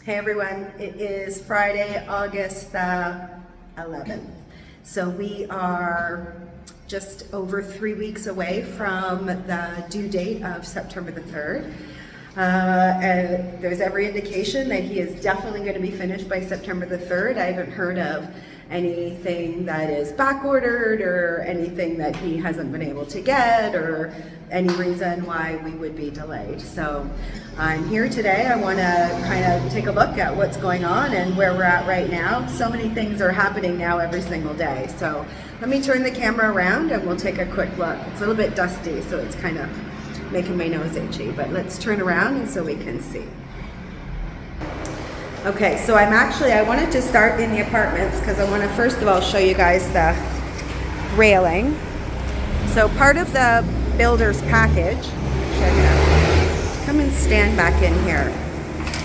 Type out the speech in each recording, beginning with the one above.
Hey everyone, it is Friday, August the 11th. So we are just over 3 weeks away from the due date of September the 3rd. And there's every indication that he is definitely going to be finished by September the 3rd. I haven't heard of anything that is back ordered or anything that he hasn't been able to get or any reason why we would be delayed. So I'm here today. I want to kind of take a look at what's going on and where we're at right now. So many things are happening now every single day. So let me turn the camera around and we'll take a quick look. It's a little bit dusty, so it's kind of making my nose itchy, but let's turn around and so we can see. Okay, so I wanted to start in the apartments because I want to first of all show you guys the railing. So part of the builder's package, come and stand back in here.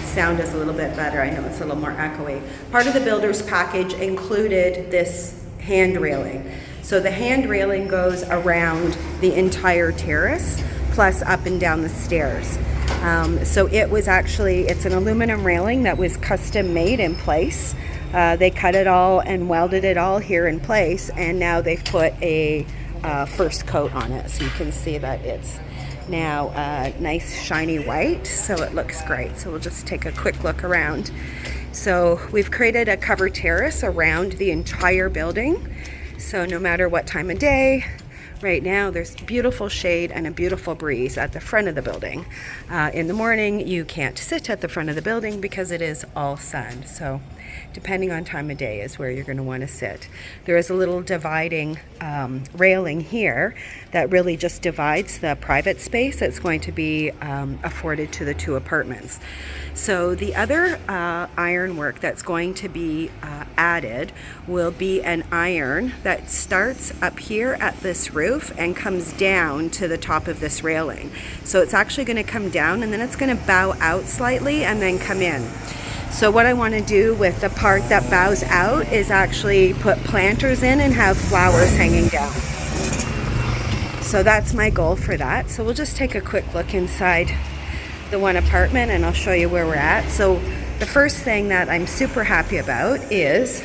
Sound is a little bit better. I know it's a little more echoey. Part of the builder's package included this hand railing. So the hand railing goes around the entire terrace, plus up and down the stairs. So it's an aluminum railing that was custom made in place. They cut it all and welded it all here in place, and now they've put a first coat on it. So you can see that it's now nice shiny white, so it looks great. So we'll just take a quick look around. So we've created a cover terrace around the entire building. So no matter what time of day, right now there's beautiful shade and a beautiful breeze at the front of the building. In the morning you can't sit at the front of the building because it is all sun. So depending on time of day is where you're going to want to sit. There is a little dividing railing here that really just divides the private space that's going to be afforded to the two apartments. So the other ironwork that's going to be added will be an iron that starts up here at this roof and comes down to the top of this railing. So it's actually going to come down and then it's going to bow out slightly and then come in. So what I want to do with the part that bows out is actually put planters in and have flowers hanging down. So that's my goal for that. So we'll just take a quick look inside the one apartment and I'll show you where we're at. So the first thing that I'm super happy about is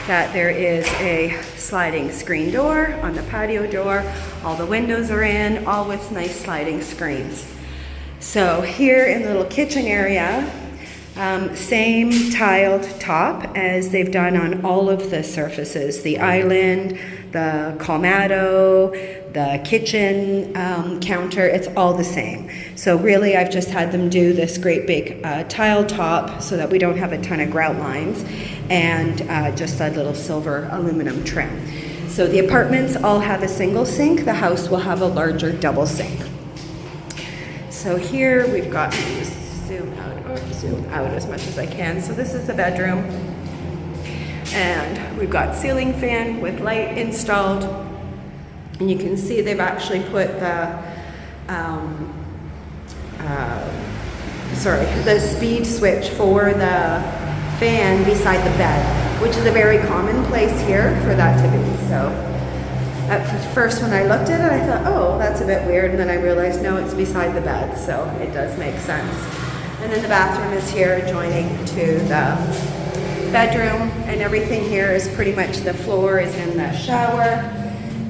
that there is a sliding screen door on the patio door. All the windows are in, all with nice sliding screens. So here in the little kitchen area, same tiled top as they've done on all of the surfaces, the island, the colmado, the kitchen counter, it's all the same. So really I've just had them do this great big tile top so that we don't have a ton of grout lines and just a little silver aluminum trim. So the apartments all have a single sink, the house will have a larger double sink. So here we've got, zoom out as much as I can. So this is the bedroom and we've got ceiling fan with light installed. And you can see they've actually put the speed switch for the fan beside the bed, which is a very common place here for that to be. So at first when I looked at it, I thought, oh, that's a bit weird. And then I realized, no, it's beside the bed. So it does make sense. And then the bathroom is here adjoining to the bedroom. And everything here is pretty much, the floor is in the shower.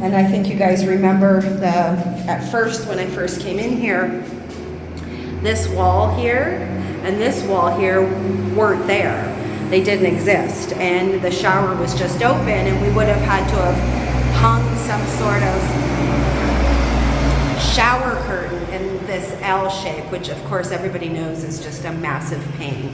And I think you guys remember at first, when I first came in here, this wall here and this wall here weren't there. They didn't exist. And the shower was just open and we would have had to have hung some sort of shower curtain in this L shape, which of course everybody knows is just a massive pain.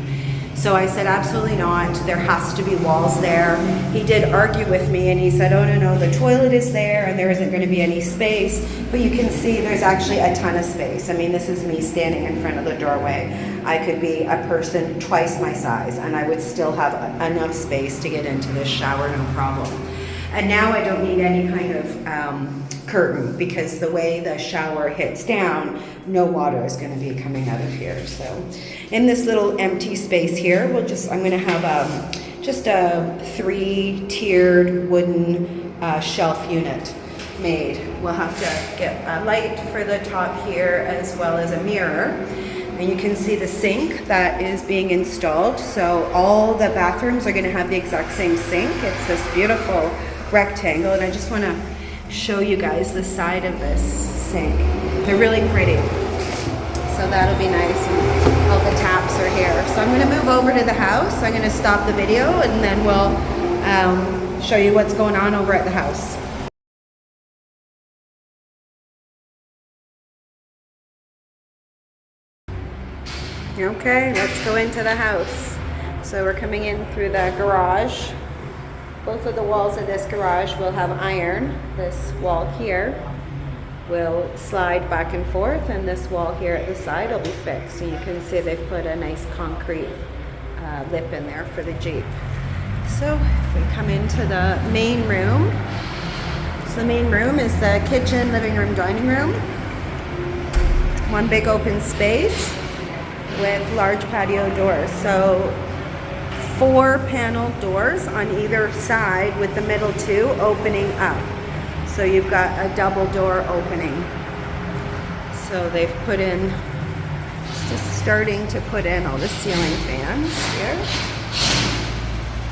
So I said, absolutely not, there has to be walls there. He did argue with me and he said, oh no, the toilet is there and there isn't going to be any space. But you can see there's actually a ton of space. I mean, this is me standing in front of the doorway. I could be a person twice my size and I would still have enough space to get into this shower, no problem. And now I don't need any kind of curtain because the way the shower hits down, no water is going to be coming out of here. So in this little empty space here, I'm going to have just a 3-tiered wooden shelf unit made. We'll have to get a light for the top here as well as a mirror. And you can see the sink that is being installed. So all the bathrooms are gonna have the exact same sink. It's this beautiful rectangle, and I just wanna show you guys the side of this sink. They're really pretty. So that'll be nice, and all the taps are here. So I'm gonna move over to the house. I'm gonna stop the video, and then we'll show you what's going on over at the house. Okay, let's go into the house. So we're coming in through the garage. Both of the walls of this garage will have iron. This wall here will slide back and forth, and this wall here at the side will be fixed. And you can see they've put a nice concrete lip in there for the Jeep. So if we come into the main room, so the main room is the kitchen, living room, dining room. One big open space with large patio doors. So 4 panel doors on either side, with the middle 2 opening up. So you've got a double door opening. So they've put in, just starting to put in all the ceiling fans here.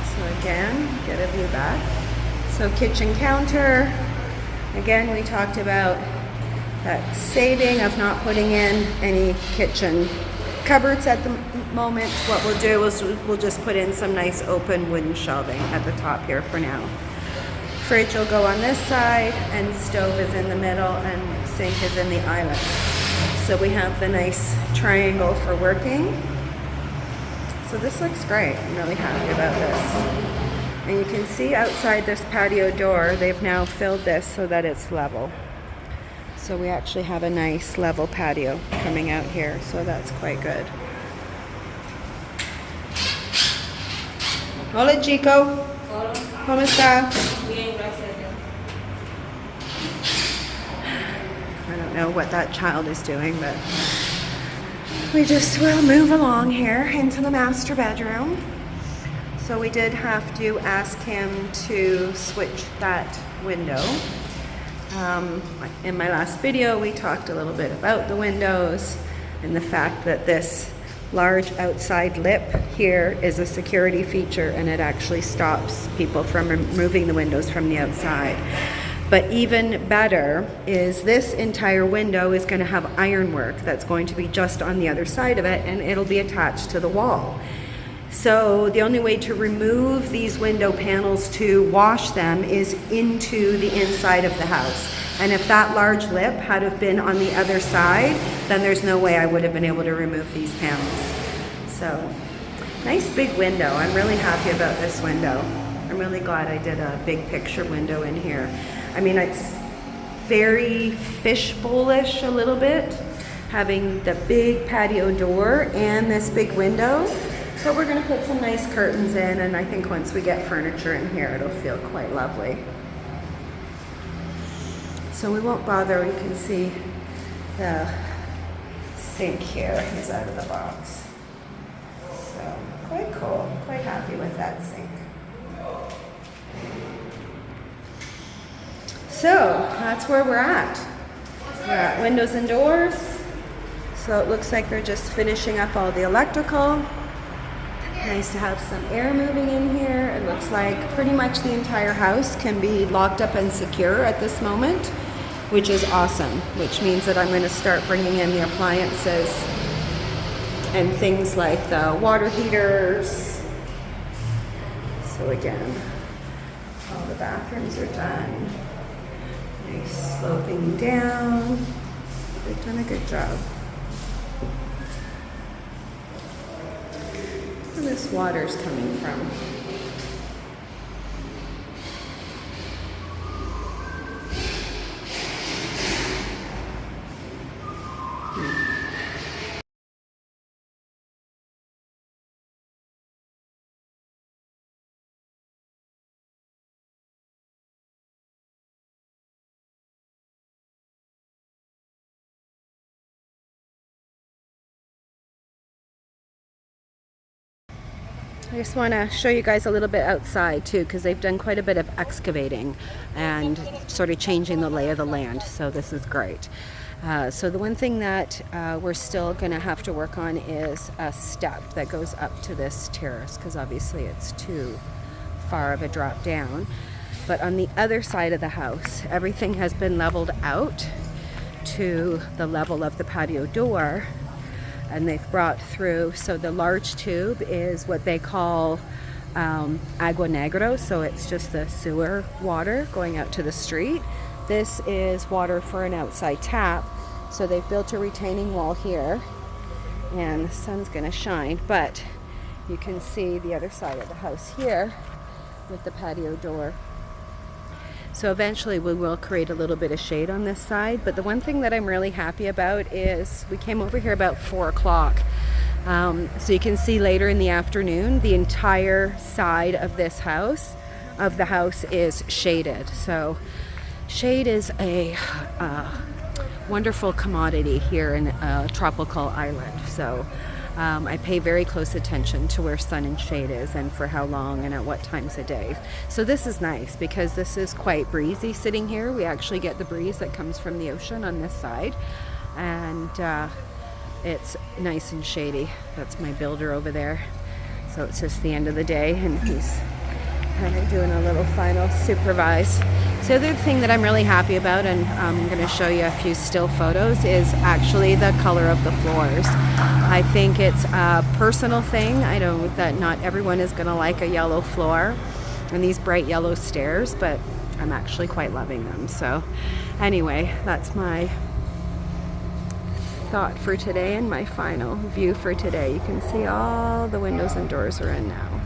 So again, get a view back. So kitchen counter. Again, we talked about that saving of not putting in any kitchen cupboards at the moment. What we'll do is we'll just put in some nice open wooden shelving at the top here for now. Fridge will go on this side, and stove is in the middle, and sink is in the island. So we have the nice triangle for working. So this looks great. I'm really happy about this. And you can see outside this patio door, they've now filled this so that it's level. So we actually have a nice level patio coming out here, so that's quite good. Hola, Chico. Hola. ¿Cómo está? Bien, gracias. I don't know what that child is doing, but we just will move along here into the master bedroom. So we did have to ask him to switch that window. In my last video, we talked a little bit about the windows and the fact that this large outside lip here is a security feature, and it actually stops people from removing the windows from the outside. But even better is this entire window is going to have ironwork that's going to be just on the other side of it, and it'll be attached to the wall. So the only way to remove these window panels to wash them is into the inside of the house. And if that large lip had have been on the other side, then there's no way I would have been able to remove these panels. So nice big window. I'm really happy about this window. I'm really glad I did a big picture window in here. I mean, it's very fishbowl-ish a little bit, having the big patio door and this big window. But we're going to put some nice curtains in, and I think once we get furniture in here, it'll feel quite lovely. So we won't bother. You can see the sink here is out of the box. So quite cool. Quite happy with that sink. So that's where we're at. We're at windows and doors. So it looks like they're just finishing up all the electrical. Nice to have some air moving in here. It looks like pretty much the entire house can be locked up and secure at this moment, which is awesome, which means that I'm going to start bringing in the appliances and things like the water heaters. So again, all the bathrooms are done. Nice sloping down. They've done a good job. Where this water's coming from. I just want to show you guys a little bit outside too, because they've done quite a bit of excavating and sort of changing the lay of the land, so this is great. So the one thing that we're still going to have to work on is a step that goes up to this terrace, because obviously it's too far of a drop down. But on the other side of the house, everything has been leveled out to the level of the patio door, and they've brought through, so the large tube is what they call agua negro, so it's just the sewer water going out to the street. This is water for an outside tap, so they've built a retaining wall here, and the sun's gonna shine, but you can see the other side of the house here with the patio door. So eventually we will create a little bit of shade on this side, but the one thing that I'm really happy about is we came over here about 4 o'clock. So you can see later in the afternoon, the entire side of this house, is shaded. So shade is a wonderful commodity here in a tropical island. So I pay very close attention to where sun and shade is and for how long and at what times of day. So this is nice because this is quite breezy sitting here. We actually get the breeze that comes from the ocean on this side, and it's nice and shady. That's my builder over there. So it's just the end of the day and he's kind of doing a little final supervise. So the other thing that I'm really happy about, and I'm going to show you a few still photos, is actually the color of the floors. I think it's a personal thing. I know that not everyone is going to like a yellow floor and these bright yellow stairs, but I'm actually quite loving them. So anyway, that's my thought for today and my final view for today. You can see all the windows and doors are in now.